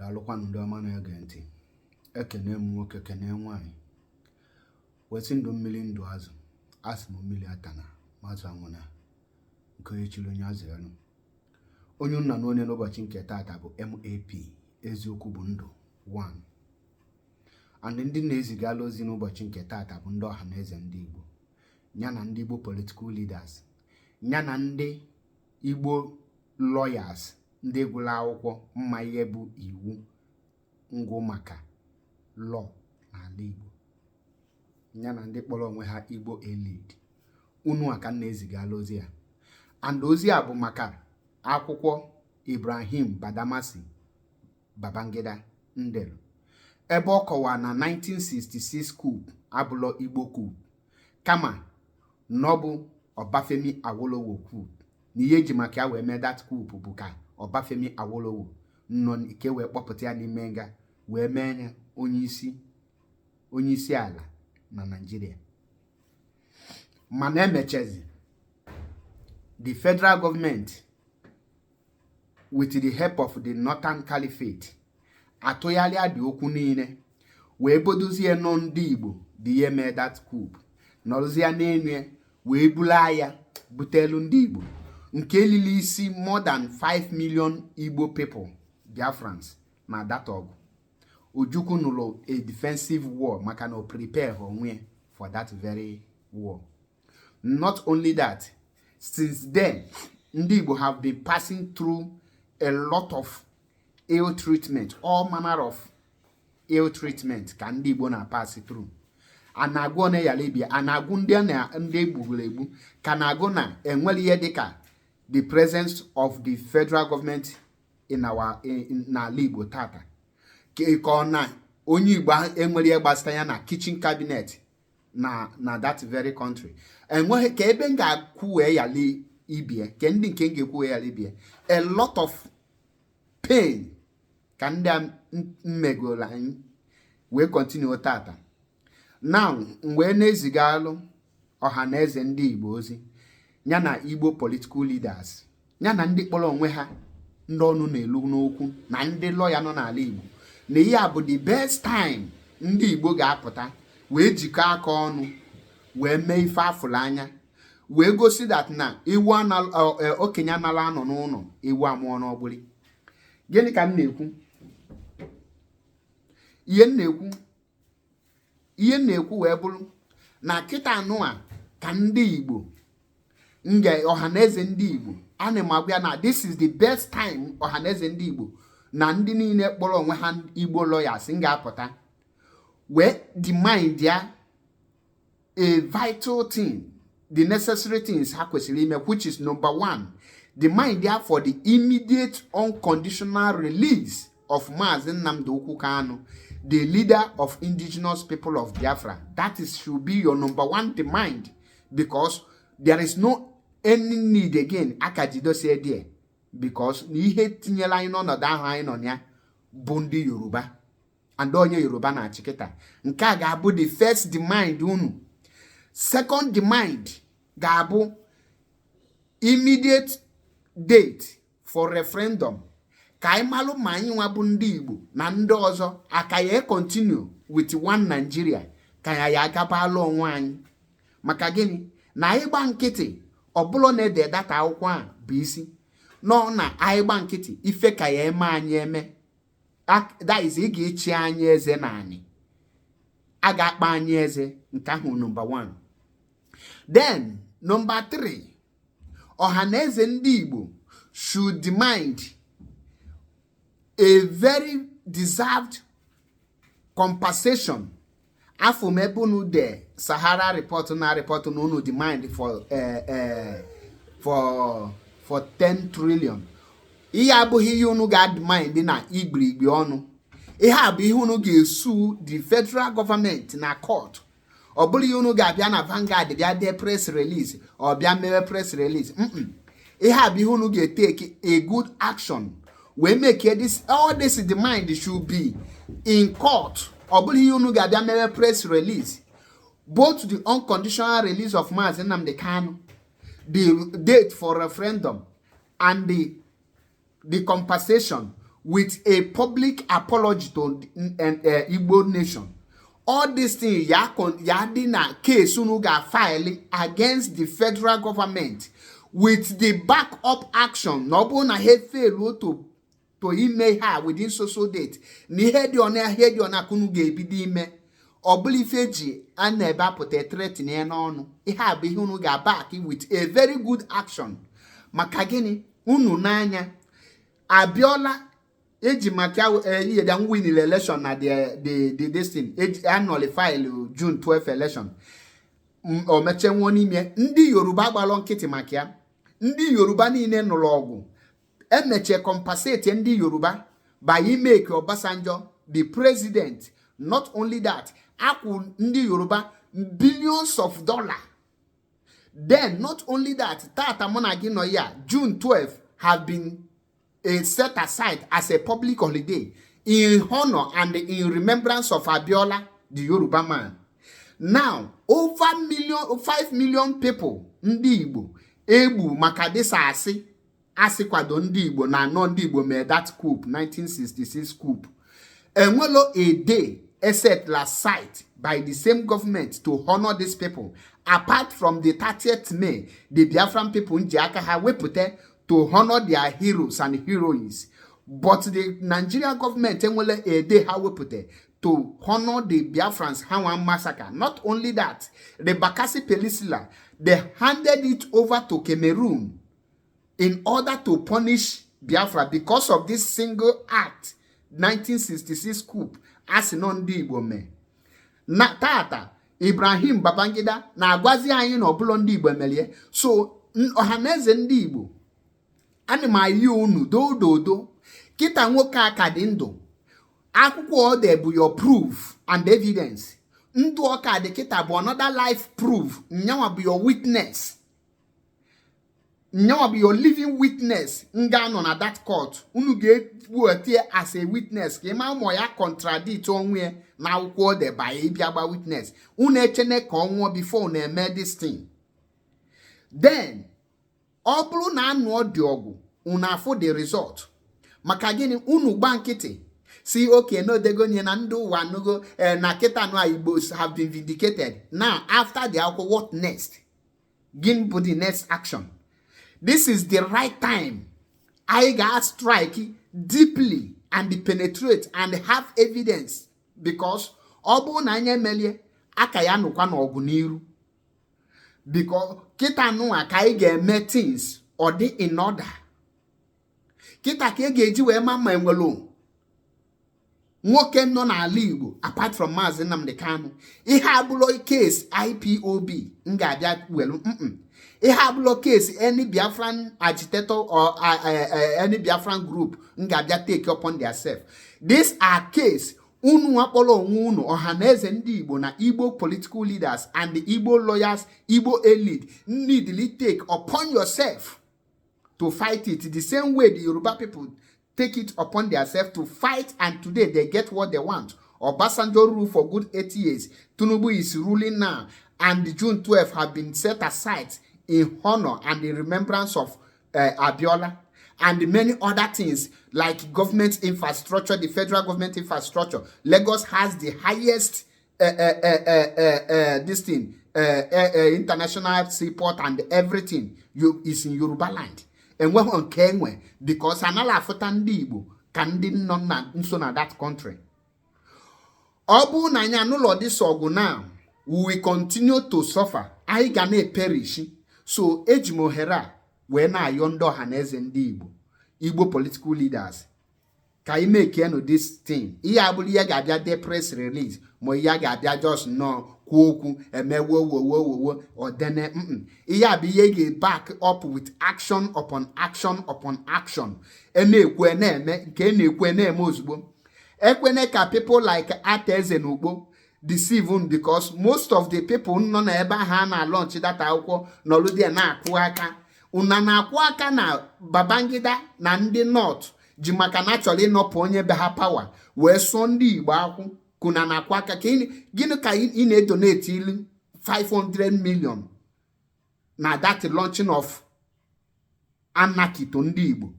daalụkwanụ ndị ọma na-ege ntị. Ekene m nwoke kene nwaanyị wesị ndụ mmiri ndụ azụ asị m mmiri atana mazụ anwụna nke onye chiri onye azụ elu. Onye nna na onye n'ụbọchị nke taata bụ MAP eziokwu bụ ndụ 1 and ndị na-ezigala ozi n'ụbọchị nke taata bụ ndị ọhaneze ndị Igbo ya na ndị Igbo political leaders ya na ndị Igbo lawyers ndị gụrụ akwụkwọ mma ihe bụ iwu ngụ maka law n'ala Igbo ya na ndị kpọrọ onwe ha Igbo elite. Unu aka na-ezigala ozi ya and ozi a bụ maka akwụkwọ Ibrahim Badamasi Babangida ndelu ebe ọ kọwara na 1966 coup abụlọ Igbo coup kama n'ọbụ Ọbafemi Awolowo coup na ihe eji maka ya wee mee that coup bụ ka Ọbafemi Awolowo nọ ike wee kpọpụta ya n'ime nga wee mee ya onye isi ala na Nigeria. Mana emechezi the federal government with the help of the Northern Caliphate atụgharịa dị okwu niile wee bodozie nọ ndị Igbo dị ihe mee that coup nọrụzie n'elu wee bulu agha butelu ndị Igbo nke elili isi more than 5 million Igbo people Biafrans na that ọgụ. Ojukwu nụrụ a defensive war maka na o prepare onwe for that very war. Not only that, since then ndị Igbo have been passing through a lot of ill treatment, all manner of ill treatment ka ndị Igbo na pass through. Anagụ na yalibia anagụ ndị egbugoro egbu ka na-agụ na enwere ihe dịka the presence of the federal government in n'ala Igbo tata ka ọ na onye Igbo enwere ihe gbasara ya na kitchen cabinet na that very country. Enweghị ka ebe m ga-akwụ wee yali ibie ka ndị nke m ga-ekwu wee yali ibie a lot of pain ka ndị mmegoro anyị wee continue tata. Now mgbe na-ezigalụ ọhaneze ndị Igbo ozi ya na Igbo political leaders ya na ndị kpọrọ onwe ha ndị ọnụ na-elu n'okwu na ndị lawyer nọ n'ala Igbo na ihe a bụ the best time ndị Igbo ga-apụta wee jikọ aka ọnụ wee mee ife afụrụ anya wee gosi that na iwu okenye anala anọ n'ụlọ iwu amụọ n'ọgbụrị. Gịnị ka m na-ekwu? Ihe m na-ekwu wee bụrụ na kịta anụa ka ndị Igbo ọhaneze ndị Igbo ana m agwa na this is the best time ọhaneze ndị Igbo na ndị niile kpọrọ onwe ha Igbo lawyers ga-apụta wee demand ya a vital thing, the necessary things ha kwesịrị ime, which is number 1, demand ya for the immediate unconditional release of Maazị Nnamdi Okwu Kanu, the leader of indigenous people of Biafra. That should be your number 1 demand, because there is no any need again akajidosie there, because na ihe tinyela anyị n'ọnọdụ ahụ anyị nọ ya bụ ndị Yoruba and onye Yoruba na-achị kịta. Nke a ga-abụ the first demand unu. Second demand ga-abụ immediate date for referendum ka anyị malụ ma anyị nwa bụ ndị Igbo na ndị ọzọ aka ya continue with one Nigeria ka ya agabalụ onwe anyị. Maka gịnị? Na anyị gba nkịtị ọbụla na-ede data akwụkwọ a bụ isi nọ na anyị gba nkịtị ife ka ya eme anyị eme. That is, ị ga-echi anyị eze na anyị, a ga-akpa anyị eze. Nke ahụ number 1. Then number 3, ọhaneze ndị Igbo should demand a very deserved compensation. Afọ mebunu de Sahara report na unu demand for 10 trillion. Ihe abụghị ihe unu ga-demand na igbi ọnụ. Ihe a bụ ihe unu ga-esu the federal government na court. Ọ bụrụ ihe unu ga-abịa na Vanguard bịa dee press release ọ bịa mewe press release. Ihe a bụ ihe unu ga-take a good action wee make all this demand should be in court. Ọ bụrụ ihe unu ga-abịa mewe press release. Both the unconditional release of Maazị Nnamdi Kanu, the date for referendum, and the compensation with a public apology to Igbo nation. All these things na case unu ga file against the federal government with the backup action. No bụ na he fail to ime ha within social date. Ni he di ona kunu ga ebido ime. Obuli feji ana ebe apụta threat na ya n'ọnụ. Ihe abụ ihe unu ga back with a very good action. Maka gịnị unu n'anya Abiola eji maka ihe da win election na the this thing annually file June 12 election o meche nwo n'ime ndị Yoruba gbalo nkịtị maka ya ndị Yoruba niile nụrụ ọgwụ emeche compensate ndị Yoruba by make Obasanjo the president. Not only that, akwụ ndị Yoruba billions of dollars. Then not only that, tata mona gị nọ ya June 12 have been set aside as a public holiday in honor and in remembrance of Abiola, the Yoruba man. Now, over 5 million people, ndị Igbo, egbu maka this asị kwado ndị Igbo na anọ ndị Igbo mee that coup, 1966 coup. Enwelo a day set aside by the same government to honor these people. Apart from the 30th May, the Biafran people in Jiaka have wepute to honor their heroes and heroines. But the Nigerian government a day have put to honor the Biafrans Hawan massacre. Not only that, the Bakassi Peninsula, they handed it over to Cameroon in order to punish Biafra because of this single act, 1966 coup, as non Igbo me. Na tata Ibrahim Babangida na agwazi anyị na ọbụla ndị Igbo emelie. So Ohanaeze ndị Igbo ana m ayi unu do kita nwoke aka dị ndụ akwụkwọ ode bụ your proof and evidence ndụ ọka dị kita bụ another life proof nyanwa bụ your witness nyanwa bụ your living witness nga nọ na that court unu ga-etie as a witness ka ịma ụmụ ya contradict onwe na akwụkwọ ode ba ịbịa gba witness unu echene ka ọnwụọ before na eme this thing. Then ọ bụrụ na anụ ọdị ọgwụ unu afụ the result maka gịnị unu gba nkịtị si okay no dego nye na ndị ụwa nugo na kịta nụ Igbos have been vindicated. Now after the akwụkwọ what next? Gịnị bụ the next action? This is the right time I got strike deeply and penetrate and have evidence because ọ bụrụ na anya emelie aka ya nụkwa n'ọgụ n'iru because kita nụwa ka anyị ga-eme things or dị in order. Kita ka ga-eji wee ma enwelo nwoke nọ n'ala Igbo apart from Maazị Nnamdi Kanu ihe abụlo case IPOB nga-abịa welu ihe abụlo case any Biafran agitator or any Biafran group nga-abịa take upon themselves. These are case unu akpọrọ onwe unu Ohanaeze ndị Igbo na Igbo political leaders and the Igbo lawyers, Igbo elite need to take upon yourself to fight it the same way the Yoruba people take it upon themselves to fight, and today they get what they want. Obasanjo rule for good 8 years. Tinubu is ruling now, and the June 12 have been set aside in honor and in remembrance of Abiola and many other things like government infrastructure, the federal government infrastructure. Lagos has the highest this thing, international seaport and everything is in Yoruba land. And we're on Kenwe because anala afutandi Igbo can nọ na nso na that country. Obu na anya nulo this ogu now, we will continue to suffer. I gonna perish. So ejimohera we na yondo Ohanaeze ndị Igbo, Igbo political leaders. Ka I make this thing. Iya abuli ya ga de press release. Mo ya ga just no kwoku eme wo or then iya bi ye back up with action upon action upon action. Ekwe na eme nke na ekwe na eme ozugbo. Ekwene ka people like Ohanaeze and Ugbo deceive because most of the people nọ na ebe ha na launch that akwụkwọ nọlụ dia na akụ aka. Una na akụ aka na Babangida na ndị North ji maka naturally nọpụ onye be ha power wee so ndị Igbo akwụ kuna na akụ aka ka gịnị ka ị na-donate ilu 500 million na that launching of anarchy to ndị Igbo.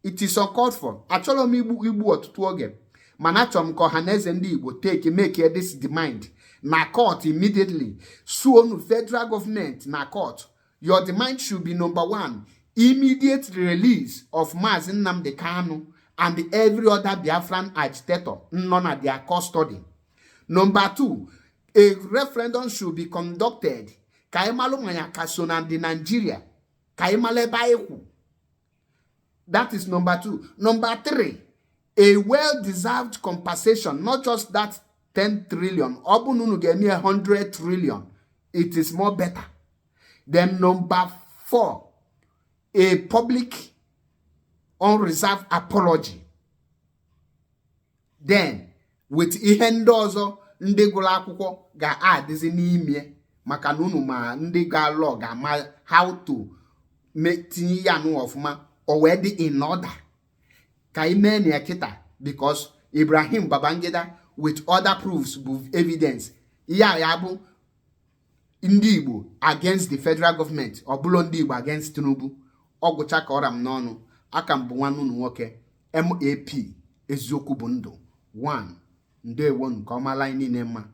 It is uncalled for. Achọrọ m igbu ọtụtụ oge mana achọrọ m ka Ohanaeze ndị Igbo make this demand na court immediately. Suonu federal government na court. Your demand should be number 1, immediate release of Mazi Nnamdi Kanu and every other Biafran agitator none at their custody. Number 2, a referendum should be conducted. Kaimalu Mayaka Sona de Nigeria. Kaimale Baeku. That is number 2. Number 3, a well-deserved compensation, not just that 10 trillion. Obununu gave me 100 trillion. It is more better. Then number 4, a public unreserved apology. Then, with ihe ndị ọzọ ndị gụrụ akwụkwọ ga-adịzi n'ime maka na unu ma ndị ga-alọ ga-ama how to tinye ya nụ ọfụma already in order. Ka ime na kita because Ibrahim Babangida with other proofs with evidence. Ya bụ ndị Igbo against the federal government. Ọbụla ndị Igbo against Tinubu. Ọgwụcha ka ọra m n'ọnụ. Aka m bụ nwanne unu nwoke. MAP eziokwu bụ ndụ 1. Ndewo nke ọma line niile mma.